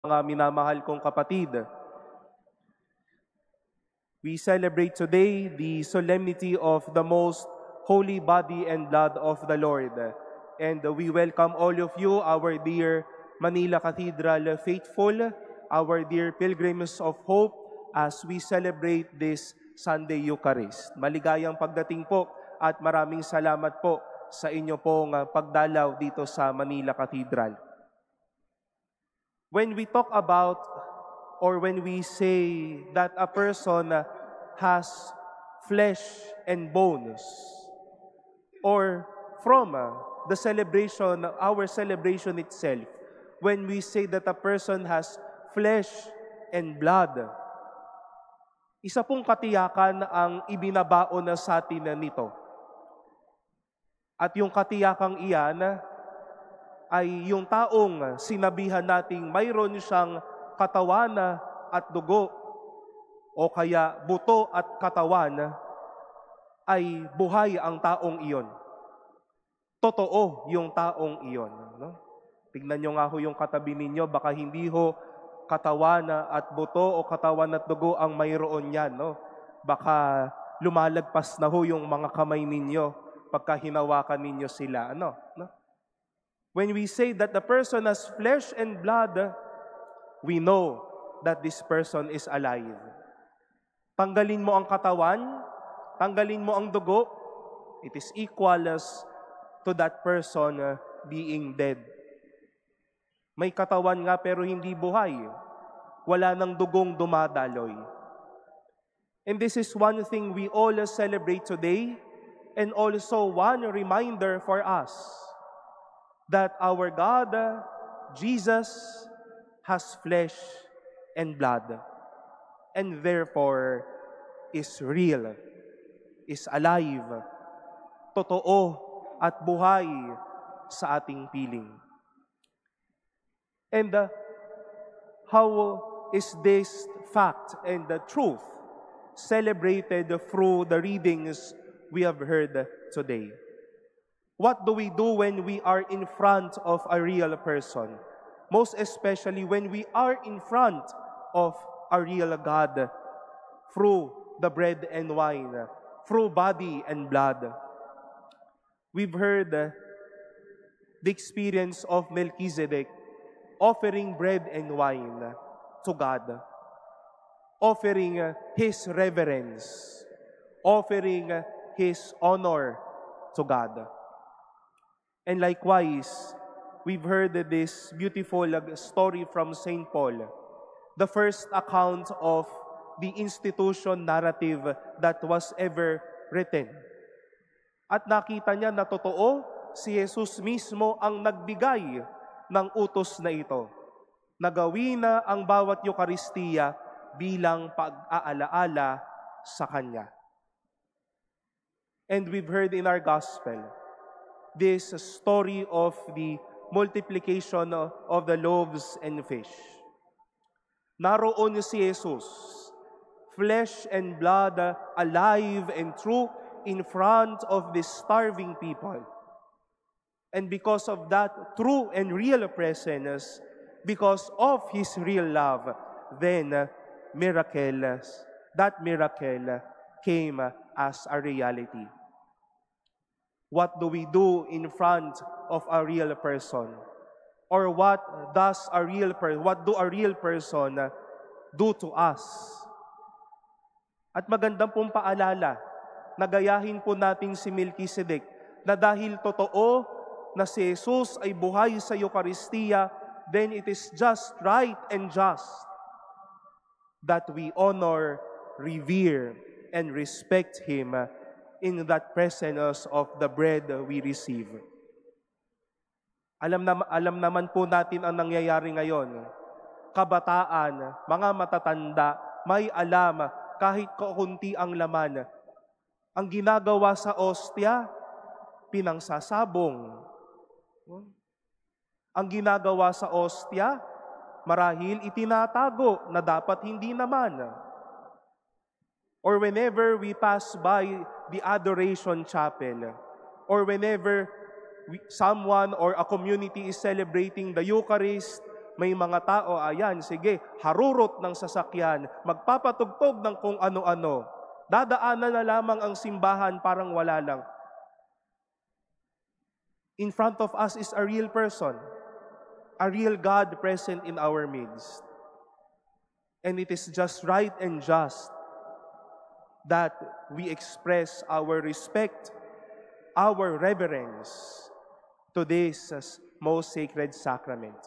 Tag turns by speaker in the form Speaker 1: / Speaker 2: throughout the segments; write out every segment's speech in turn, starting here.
Speaker 1: Mga minamahal kong kapatid, we celebrate today the solemnity of the most holy body and blood of the Lord. And we welcome all of you, our dear Manila Cathedral faithful, our dear pilgrims of hope, as we celebrate this Sunday Eucharist. Maligayang pagdating po at maraming salamat po sa inyo pong pagdalaw dito sa Manila Cathedral. When we talk about or when we say that a person has flesh and bones, or from the celebration, our celebration itself, when we say that a person has flesh and blood, isa pong katiyakan ang ibinabaon na sa atin nito. At yung katiyakang iyan ay yung taong sinabihan nating mayroon siyang katawan at dugo o kaya buto at katawan, ay buhay ang taong iyon. Totoo yung taong iyon. No? Tignan nyo nga ho yung katabi ninyo, baka hindi ho katawan at buto o katawan at dugo ang mayroon yan. No? Baka lumalagpas na ho yung mga kamay ninyo pagka hinawakan ninyo sila. No? When we say that the person has flesh and blood, we know that this person is alive. Tanggalin mo ang katawan, tanggalin mo ang dugo, it is equal as to that person being dead. May katawan nga pero hindi buhay. Wala nang dugong dumadaloy. And this is one thing we all celebrate today, and also one reminder for us that our God, Jesus, has flesh and blood, and therefore is real, is alive, totoo at buhay sa ating piling. And how is this fact and the truth celebrated through the readings we have heard today? What do we do when we are in front of a real person? Most especially when we are in front of a real God through the bread and wine, through body and blood. We've heard the experience of Melchizedek offering bread and wine to God, offering his reverence, offering his honor to God. And likewise, we've heard this beautiful story from St. Paul, the first account of the institution narrative that was ever written. At nakita niya na totoo, si Jesus mismo ang nagbigay ng utos na ito, na gawin na ang bawat Eucharistia bilang pag-aalaala sa Kanya. And we've heard in our Gospel this story of the multiplication of the loaves and fish. Naroon si Jesus, flesh and blood, alive and true, in front of these starving people. And because of that true and real presence, because of His real love, then that miracle came as a reality. What do we do in front of a real person? Or what do a real person do to us? At magandang pong paalala, nagayahin po natin si Melchizedek na dahil totoo na si Jesus ay buhay sa Eucharistia, then it is just right and just that we honor, revere, and respect Him in that presence of the bread we receive. Alam naman po natin ang nangyayari ngayon. Kabataan, mga matatanda, may alam kahit kaunti ang laman. Ang ginagawa sa ostya, pinangsasabong. Ang ginagawa sa ostya, marahil itinatago na dapat hindi naman. Or whenever we pass by the adoration chapel, or whenever someone or a community is celebrating the Eucharist, May mga tao, ayan, sige, harurot ng sasakyan, magpapatugtog ng kung ano-ano. Dadaanan na lamang ang simbahan, parang wala lang. In front of us is a real person, a real God present in our midst. And it is just right and just that we express our respect, our reverence to this most sacred sacrament.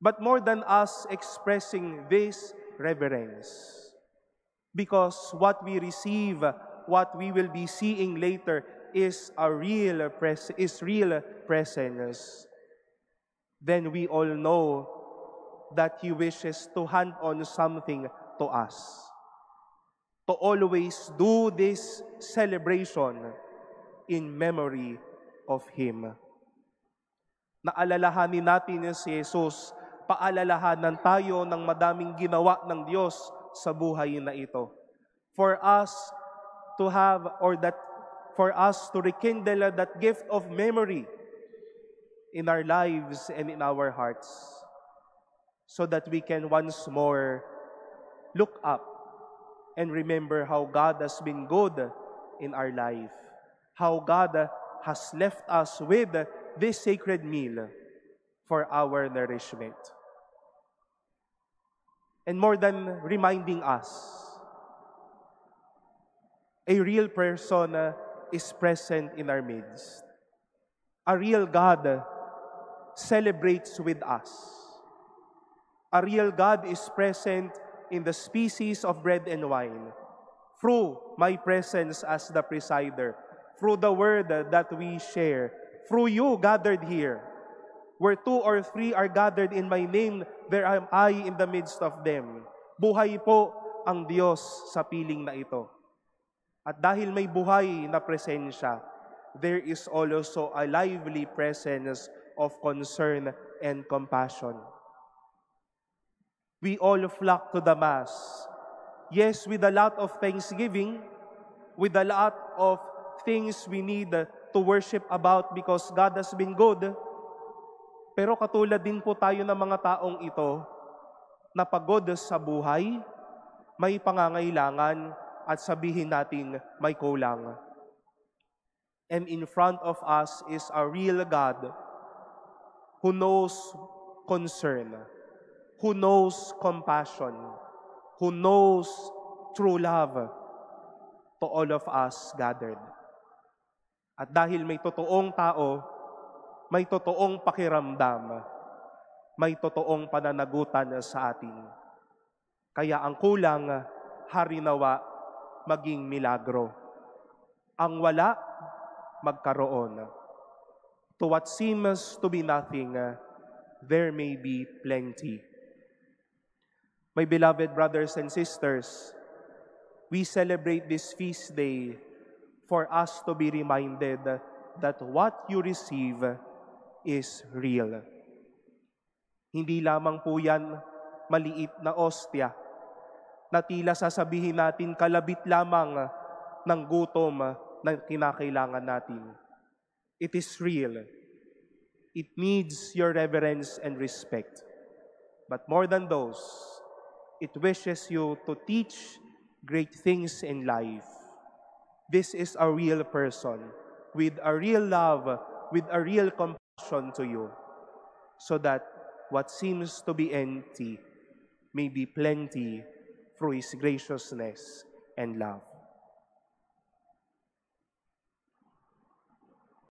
Speaker 1: But more than us expressing this reverence, because what we receive, what we will be seeing later is real presence, then we all know that He wishes to hand on something to us. To always do this celebration in memory of Him. Naalalahanin natin si Jesus, paalalahanan tayo ng madaming ginawa ng Diyos sa buhay na ito. For us to rekindle that gift of memory in our lives and in our hearts, so that we can once more look up and remember how God has been good in our life, how God has left us with this sacred meal for our nourishment. And more than reminding us, a real person is present in our midst. A real God celebrates with us. A real God is present in the species of bread and wine, through my presence as the presider, through the word that we share, through you gathered here. Where 2 or 3 are gathered in my name, there am I in the midst of them. Buhay po ang Diyos sa piling na ito. At dahil may buhay na presensya, there is also a lively presence of concern and compassion. We all flock to the Mass. Yes, with a lot of thanksgiving, with a lot of things we need to worship about because God has been good. Pero katulad din po tayo ng mga taong ito na pagod sa buhay, may pangangailangan at sabihin natin may kulang. And in front of us is a real God who knows concern, who knows compassion, who knows true love to all of us gathered. At dahil may totoong tao, may totoong pakiramdam, may totoong pananagutan sa atin. Kaya ang kulang, harinawa, maging milagro. Ang wala, magkaroon. To what seems to be nothing, there may be plenty. My beloved brothers and sisters, we celebrate this feast day for us to be reminded that what you receive is real. Hindi lamang po yan maliit na ostya na tila sasabihin natin kalabit lamang ng gutom na kinakailangan natin. It is real. It needs your reverence and respect. But more than those, it wishes you to teach great things in life. This is a real person with a real love, with a real compassion to you, so that what seems to be empty may be plenty through His graciousness and love.